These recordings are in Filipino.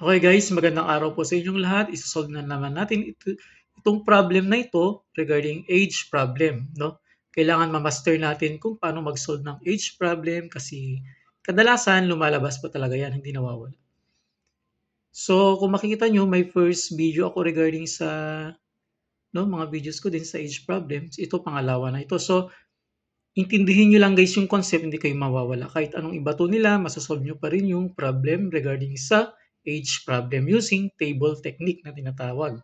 Okay guys, magandang araw po sa inyong lahat. Iso-solve na naman natin itong problem na ito regarding age problem, no? Kailangan ma-master natin kung paano mag-solve ng age problem kasi kadalasan lumalabas pa talaga yan, hindi nawawala. So, kung makikita nyo, may first video ako regarding sa mga videos ko din sa age problems. Ito, pangalawa na ito. So, intindihin nyo lang guys yung concept, hindi kayo mawawala. Kahit anong ibato nila, masasolve nyo pa rin yung problem regarding sa age problem using table technique na tinatawag.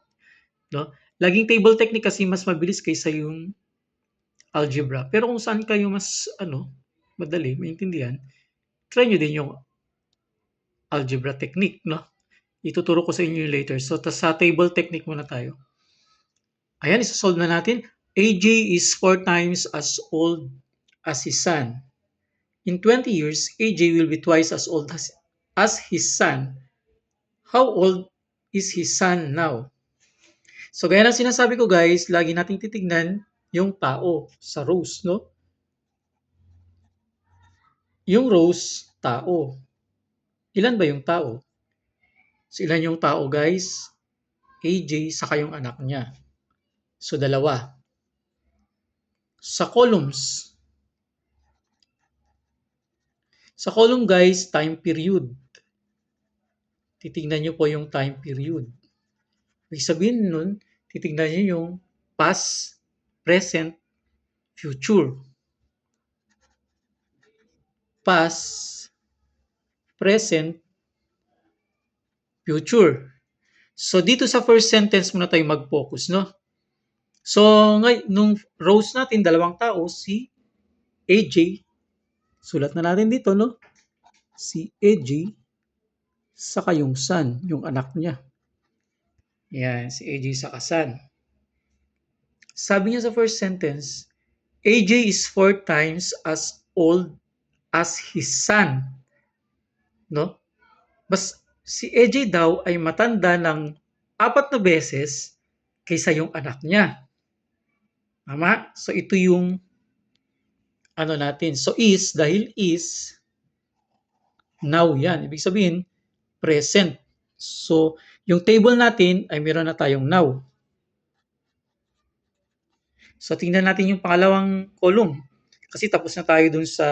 No? Laging table technique kasi mas mabilis kaysa yung algebra. Pero kung saan kayo mas madali maintindihan, try nyo din yung algebra technique. No? Ituturo ko sa inyo yung later. So, sa table technique muna tayo. Ayan, isasolve na natin. AJ is 4 times as old as his son. In 20 years, AJ will be twice as old as his son. How old is his son now? So, gaya ng sinasabi ko guys, lagi nating titignan yung tao sa rows, no? Yung rows, tao. Ilan ba yung tao? So, ilan yung tao guys? AJ saka yung anak niya. So, dalawa. Sa columns. Sa column guys, time period. Titignan nyo po yung time period. Ibig sabihin nun, titignan nyo yung past, present, future. Past, present, future. So, dito sa first sentence muna tayo mag-focus, no? So, nung rows natin, dalawang tao, si AJ, sulat na natin dito, no? Si AJ, saka yung son, yung anak niya. Yan, si AJ saka son. Sabi niya sa first sentence, AJ is 4 times as old as his son. No? Si AJ daw ay matanda ng 4 na beses kaysa yung anak niya. Tama? So, ito yung natin. So, dahil is, now yan. Ibig sabihin, present. So, yung table natin ay meron na tayong now. So, tingnan natin yung pangalawang column. Kasi tapos na tayo dun sa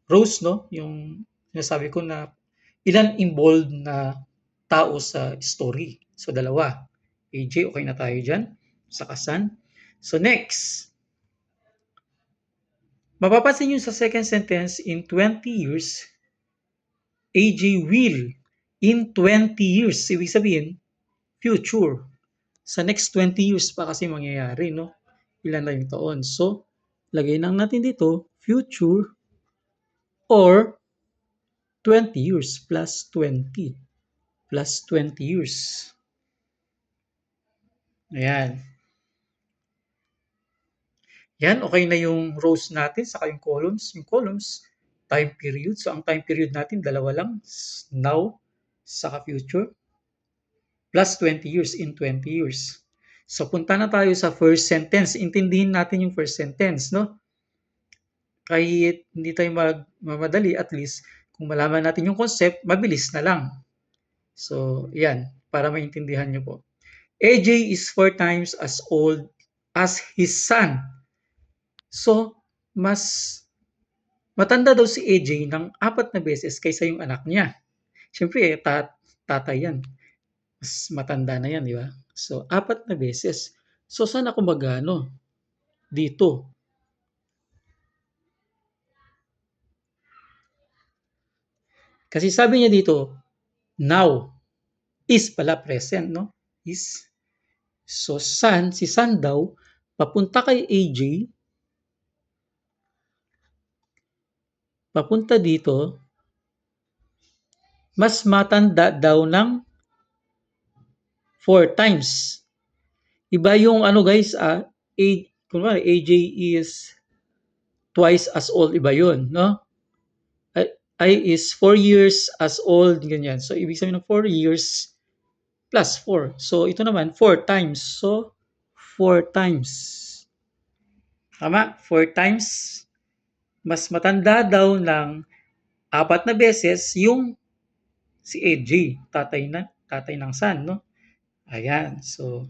rows, no? Yung sinasabi ko na ilan involved na tao sa story. So, dalawa. AJ, okay na tayo dyan. Saka son. So, next. Mapapansin nyo sa second sentence, in 20 years, AJ will. In 20 years, ibig sabihin, future. Sa next 20 years pa kasi mangyayari, no? Ilan na yung taon. So, lagay lang natin dito, future or 20 years plus 20. Plus 20 years. Ayan. Yan, okay na yung rows natin, saka yung columns. Yung columns, time period. So, ang time period natin, dalawa lang. Now, saka future. Plus 20 years in 20 years. So, punta na tayo sa first sentence. Intindihin natin yung first sentence, no? Kahit hindi tayo mamadali, at least, kung malaman natin yung concept, mabilis na lang. So, yan, para maintindihan nyo po. AJ is 4 times as old as his son. So, mas matanda daw si AJ ng 4 na beses kaysa yung anak niya. Siyempre, tatay yan. Mas matanda na yan, di ba? So, 4 na beses. So, saan ako magano? Dito. Kasi sabi niya dito, now. Is pala present, no? Is. So, si son daw, papunta kay AJ, papunta dito, mas matanda daw ng 4 times. Iba yung guys, kunwari AJ is twice as old, iba yun, no? I is 4 years as old, ganyan. So, ibig sabihin ng 4 years plus 4. So, ito naman, 4 times. So, 4 times. Tama? 4 times. Mas matanda daw ng 4 na beses yung si AJ, tatay ng son, no? Ayan, so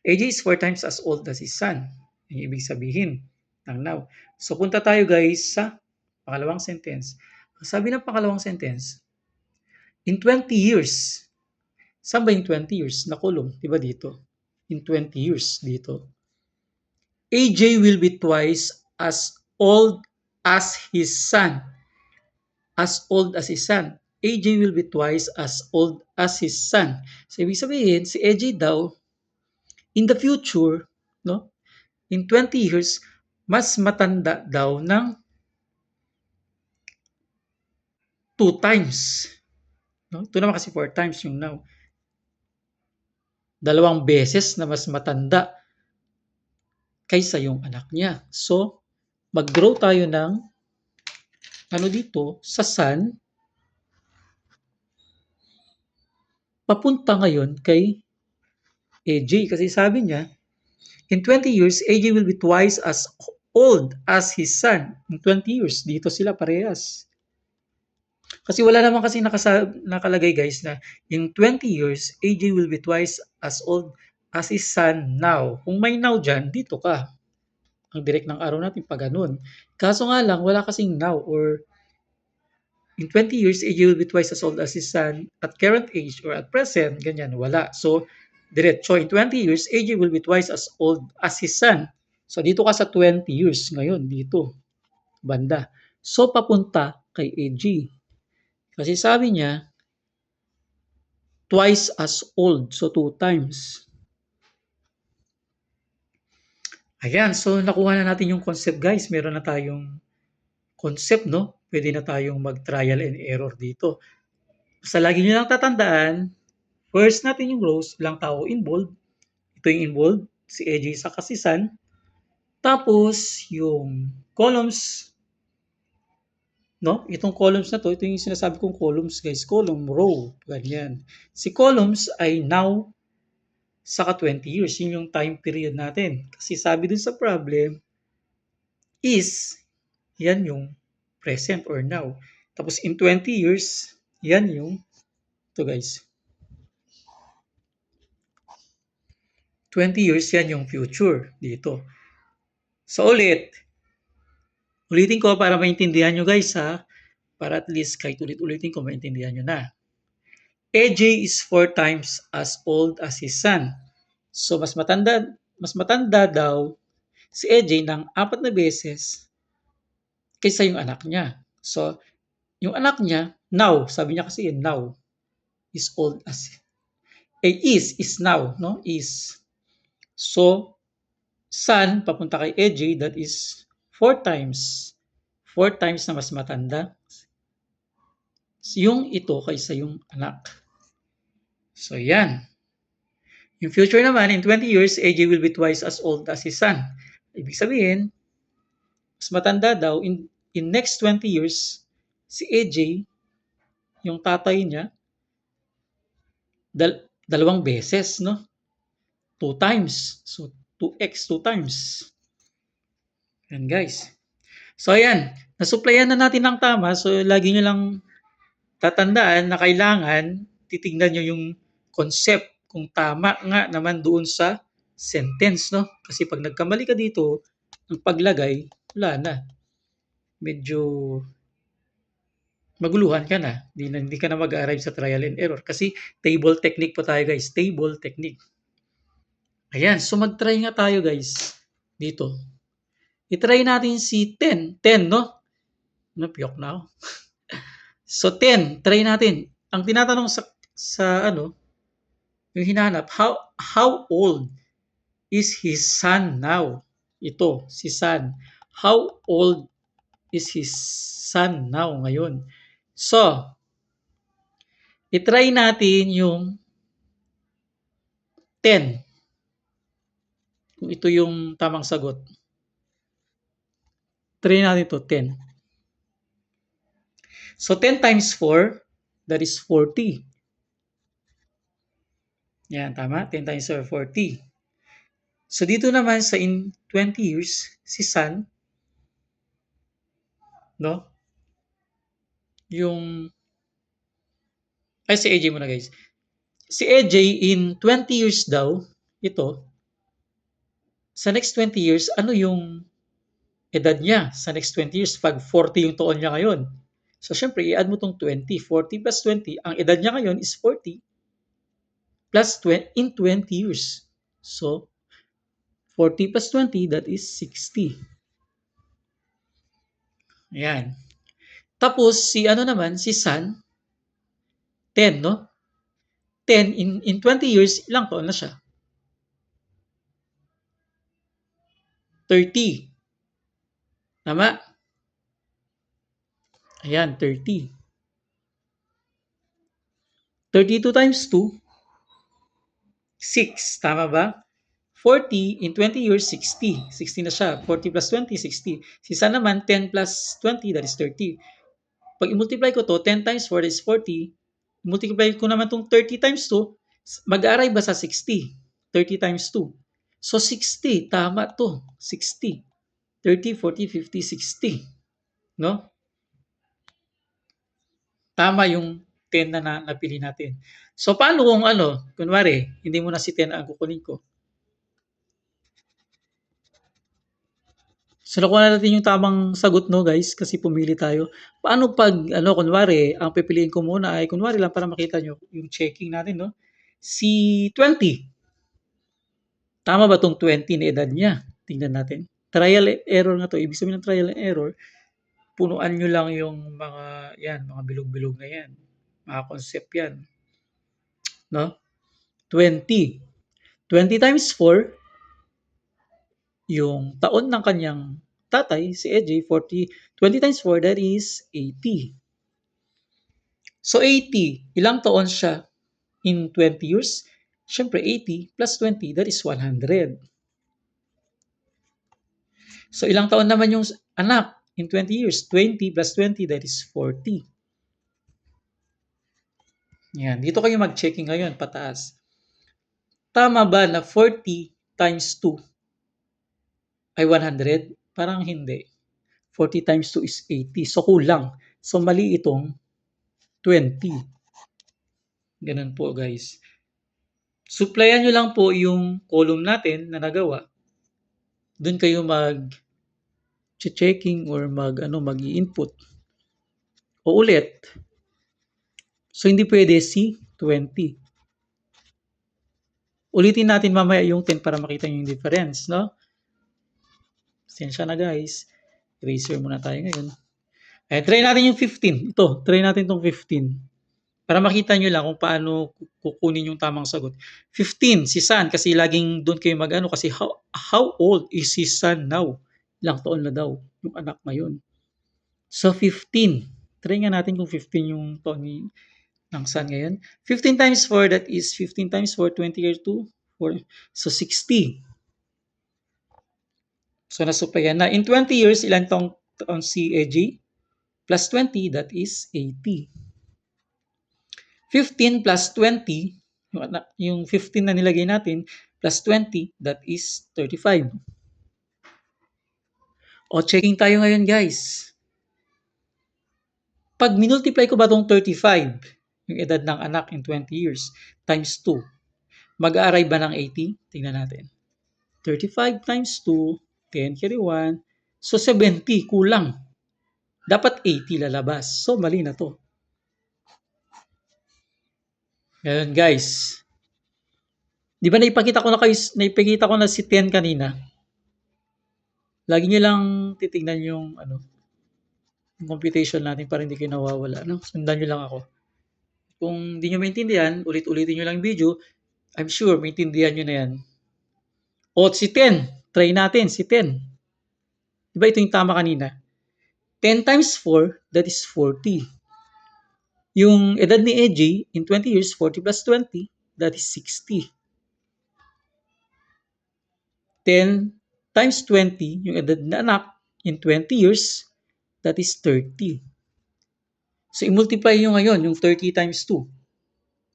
AJ is 4 times as old as his son. Yung ibig sabihin ng now. So punta tayo guys sa pangalawang sentence. Sabi ng pangalawang sentence, in 20 years, saan ba yung 20 years? Nakulong, di ba dito? In 20 years dito. AJ will be twice as old as his son. As old as his son. AJ will be twice as old as his son. So, ibig sabihin, si AJ daw, in the future, no, in 20 years, mas matanda daw ng 2 times. No? Ito naman kasi 4 times yung now. Dalawang beses na mas matanda kaysa yung anak niya. So, mag-draw tayo ng ano dito, sa son, papunta ngayon kay AJ. Kasi sabi niya, in 20 years, AJ will be twice as old as his son. In 20 years, dito sila parehas. Kasi wala naman kasi nakalagay guys na in 20 years, AJ will be twice as old as his son now. Kung may now dyan, dito ka. Ang direct ng araw natin pag ganun. Kaso nga lang, wala kasing now or in 20 years, AJ will be twice as old as his son at current age or at present, ganyan, wala. So, diretso, in 20 years, AJ will be twice as old as his son. So, dito ka sa 20 years ngayon, dito, banda. So, papunta kay AJ. Kasi sabi niya, twice as old. So, 2 times. Ayan, so nakuha na natin yung concept guys. Meron na tayong concept, no? Pwede na tayong mag-trial and error dito. Basta lagi nyo lang tatandaan, first natin yung rows, ilang tao involved. Ito yung involved, si AJ sa kasisan. Tapos, yung columns, no? Itong columns na to, ito yung sinasabi kong columns guys, column, row, ganyan. Si columns ay now, saka 20 years, yun yung time period natin. Kasi sabi dun sa problem, is, yan yung present or now. Tapos in 20 years, yan yung, ito guys, 20 years yan yung future dito. So ulitin ko para maintindihan nyo guys ha, para at least kahit ulit-ulitin ko maintindihan nyo na. AJ is 4 times as old as his son. So mas matanda daw si AJ ng 4 na beses kaysa yung anak niya. So yung anak niya, now, sabi niya kasi now, is old as, is now, no? Is. So, son, papunta kay AJ, that is 4 times. 4 times na mas matanda yung ito kaysa yung anak. So, yan. Yung future naman, in 20 years, AJ will be twice as old as his son. Ibig sabihin, mas matanda daw, in next 20 years, si AJ, yung tatay niya, dalawang beses, no? 2 times. So, 2x, 2 times. Yan guys. So, ayan. Nasuplayan na natin ng tama. So, lagi nyo lang tatandaan na kailangan titignan nyo yung concept kung tama nga naman doon sa sentence, no? Kasi pag nagkamali ka dito, ang paglagay, wala na. Medyo maguluhan ka na. Hindi ka na mag-arrive sa trial and error. Kasi table technique po tayo guys. Table technique. Ayan. So mag-try nga tayo guys. Dito. I-try natin si 10. 10, no? Napiyok na ako. So 10. Try natin. Ang tinatanong sa ano, yung hinahanap, how old is his son now? Ito, si son. How old is his son now ngayon? So, i-try natin yung 10. Kung ito yung tamang sagot. Try natin ito, 10. So, 10 times 4, that is 40. Yan, tama? 10 times 4, 40. So, dito naman sa in 20 years, si son, no? Yung Ay, si AJ muna guys. Si AJ in 20 years daw, ito, sa next 20 years, ano yung edad niya sa next 20 years pag 40 yung taon niya ngayon? So, syempre, i-add mo tong 20. 40 plus 20, ang edad niya ngayon is 40 plus 20 in 20 years. So, 40 plus 20, that is 60. Ayan. Tapos, si ano naman, si San, 10, no? 10, in 20 years, ilang taon na siya? 30. Tama? Ayan, 30. 32 times 2, 6. Tama ba? 40 in 20 years, 60. 60 na siya. 40 plus 20, 60. Si San naman, 10 plus 20, that is 30. Pag i-multiply ko to, 10 times 4 is 40. Multiply ko naman tong 30 times 2, mag-arrive ba sa 60? 30 times 2. So 60, tama to. 60. 30, 40, 50, 60. No? Tama yung 10 na napili natin. So paano kung ano, kunwari, hindi mo na si 10 ang kukunin ko. So nakuha na natin yung tamang sagot, no guys, kasi pumili tayo. Paano pag ano kunwari, ang pipiliin ko muna ay kunwari lang para makita nyo yung checking natin, no? Si 20. Tama ba tong 20 na edad niya? Tingnan natin. Trial and error nga to. Ibig sabihin ng trial and error, punuan nyo lang yung mga yan, mga bilog-bilog na yan. Mga concept yan, no? 20. 20 times 4, yung taon ng kanyang tatay, si EJ, 40. 20 times 4, that is 80. So 80, ilang taon siya in 20 years? Siyempre 80 plus 20, that is 100. So ilang taon naman yung anak in 20 years? 20 plus 20, that is 40. Yan, dito kayo mag-checking ngayon, pataas. Tama ba na 40 times 2 ay 100? Parang hindi. 40 times 2 is 80. So kulang. So mali itong 20. Ganun po guys. Supplyan nyo lang po yung column natin na nagawa. Doon kayo mag-checking or mag-i-input. O ulit. So hindi pwede si 20. Ulitin natin mamaya yung 10 para makita nyo yung difference, no? Sensya na guys. Eraser muna tayo ngayon. Try natin yung 15. Ito, try natin itong 15. Para makita nyo lang kung paano kukunin yung tamang sagot. 15, si San, kasi laging doon kayo mag-ano, kasi how old is si San now? Ilang taon na daw yung anak ngayon. So 15. Try nga natin kung 15 yung taon ng San ngayon. 15 times 4, that is 15 times 4, 20 years 2, 4. So 60. So nasupayan na. In 20 years, ilan taon si EJ? Plus 20, that is 80. 15 plus 20, yung 15 na nilagay natin, plus 20, that is 35. O, checking tayo ngayon, guys. Pag minultiply ko ba itong 35, yung edad ng anak in 20 years, times 2, mag-a-arrive ba ng 80? Tingnan natin. 35 times 2, 10 carry 1, so 70, kulang. Dapat 80 lalabas. So, mali na to. Ngayon, guys. Di ba naipakita ko na si 10 kanina? Lagi nyo lang titignan yung yung computation natin para hindi kayo nawawala. No? Sundan nyo lang ako. Kung hindi nyo maintindihan, ulit-ulitin nyo lang yung video. I'm sure maintindihan nyo na yan. O, si 10. Try natin, si 10. Diba ito yung tama kanina? 10 times 4, that is 40. Yung edad ni EJ, in 20 years, 40 plus 20, that is 60. 10 times 20, yung edad na anak, in 20 years, that is 30. So, i-multiply nyo ngayon, yung 30 times 2.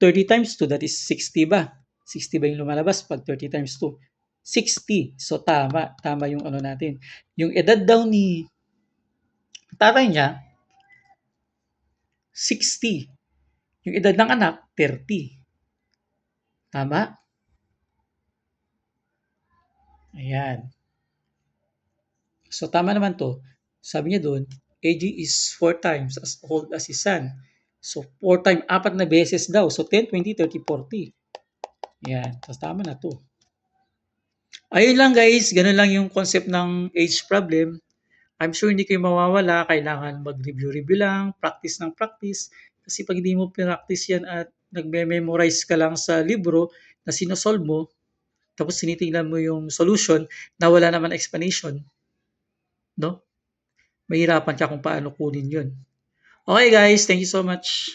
30 times 2, that is 60 ba? 60 ba yung lumalabas pag 30 times 2? 60. So, tama. Tama yung natin. Yung edad daw ni tatay niya, 60. Yung edad ng anak, 30. Tama? Ayan. So, tama naman to. Sabi niya doon, AG is 4 times as old as his son. So, 4 times, 4 na beses daw. So, 10, 20, 30, 40. Yan. So, tama na to. Ayun lang guys, ganun lang yung concept ng age problem. I'm sure hindi kayo mawawala, kailangan mag-review-review lang, practice ng practice. Kasi pag hindi mo practice yan at nagme-memorize ka lang sa libro na sinosolve mo, tapos tinitingnan mo yung solution na wala naman explanation, no? Mahirapan ka kung paano kunin yun. Okay guys, thank you so much.